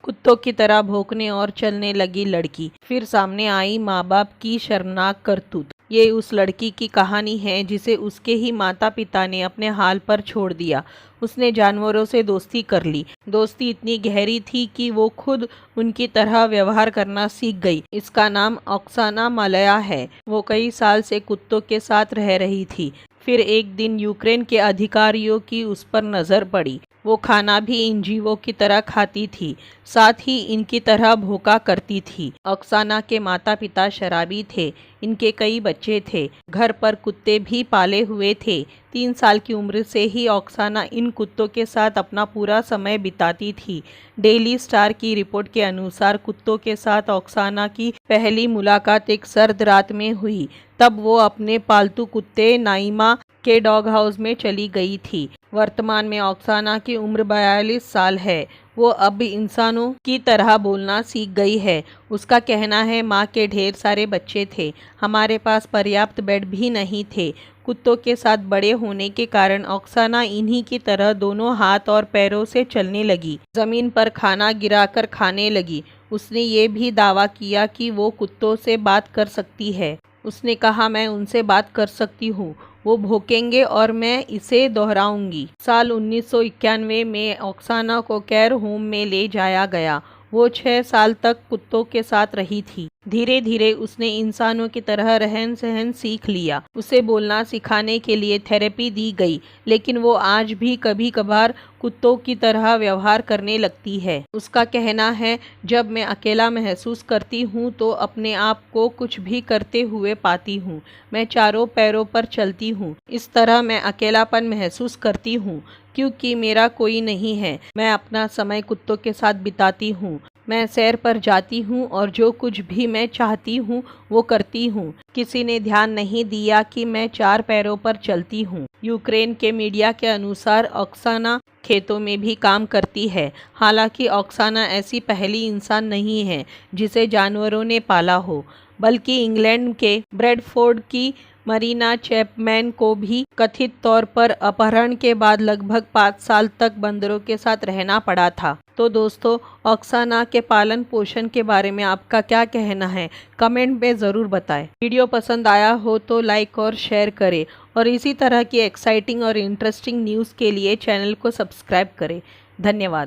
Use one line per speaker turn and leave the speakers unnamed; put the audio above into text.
कुत्तों की तरह भौंकने और चलने लगी लड़की। फिर सामने आई माँ बाप की शर्मनाक करतूत। ये उस लड़की की कहानी है जिसे उसके ही माता पिता ने अपने हाल पर छोड़ दिया। उसने जानवरों से दोस्ती कर ली। दोस्ती इतनी गहरी थी कि वो खुद उनकी तरह व्यवहार करना सीख गई। इसका नाम ऑक्साना मालया है। वो कई साल से कुत्तों के साथ रह रही थी। फिर एक दिन यूक्रेन के अधिकारियों की उस पर नज़र पड़ी। वो खाना भी इन जीवों की तरह खाती थी, साथ ही इनकी तरह भौंका करती थी। ऑक्साना के माता पिता शराबी थे। इनके कई बच्चे थे। घर पर कुत्ते भी पाले हुए थे। 3 साल की उम्र से ही ऑक्साना इन कुत्तों के साथ अपना पूरा समय बिताती थी। डेली स्टार की रिपोर्ट के अनुसार कुत्तों के साथ ऑक्साना की पहली मुलाकात एक सर्द रात में हुई। तब वो अपने पालतू कुत्ते नाइमा के डॉग हाउस में चली गई थी। वर्तमान में ऑक्साना की उम्र 42 साल है। वो अब इंसानों की तरह बोलना सीख गई है। उसका कहना है, माँ के ढेर सारे बच्चे थे। हमारे पास पर्याप्त बेड भी नहीं थे। कुत्तों के साथ बड़े होने के कारण ऑक्साना इन्हीं की तरह दोनों हाथ और पैरों से चलने लगी। जमीन पर खाना गिराकर खाने लगी। उसने ये भी दावा किया कि वो कुत्तों से बात कर सकती है। उसने कहा, मैं उनसे बात कर सकती हूँ। वो भौंकेंगे और मैं इसे दोहराऊंगी। साल 1991 में ऑक्साना को केयर होम में ले जाया गया। वो 6 साल तक कुत्तों के साथ रही थी। धीरे धीरे उसने इंसानों की तरह रहन सहन सीख लिया। उसे बोलना सिखाने के लिए थेरेपी दी गई, लेकिन वो आज भी कभी कभार कुत्तों की तरह व्यवहार करने लगती है। उसका कहना है, जब मैं अकेला महसूस करती हूँ तो अपने आप को कुछ भी करते हुए पाती हूँ। मैं चारों पैरों पर चलती हूँ। इस तरह मैं अकेलापन महसूस करती हूँ क्योंकि मेरा कोई नहीं है। मैं अपना समय कुत्तों के साथ बिताती हूँ। मैं सैर पर जाती हूँ और जो कुछ भी मैं चाहती हूँ वो करती हूँ। किसी ने ध्यान नहीं दिया कि मैं 4 पैरों पर चलती हूँ। यूक्रेन के मीडिया के अनुसार ऑक्साना खेतों में भी काम करती है। हालांकि ऑक्साना ऐसी पहली इंसान नहीं है जिसे जानवरों ने पाला हो, बल्कि इंग्लैंड के ब्रेडफोर्ड की मरीना चैपमैन को भी कथित तौर पर अपहरण के बाद लगभग 5 साल तक बंदरों के साथ रहना पड़ा था। तो दोस्तों, ऑक्साना के पालन पोषण के बारे में आपका क्या कहना है? कमेंट में ज़रूर बताएं। वीडियो पसंद आया हो तो लाइक और शेयर करें और इसी तरह की एक्साइटिंग और इंटरेस्टिंग न्यूज़ के लिए चैनल को सब्सक्राइब करें। धन्यवाद।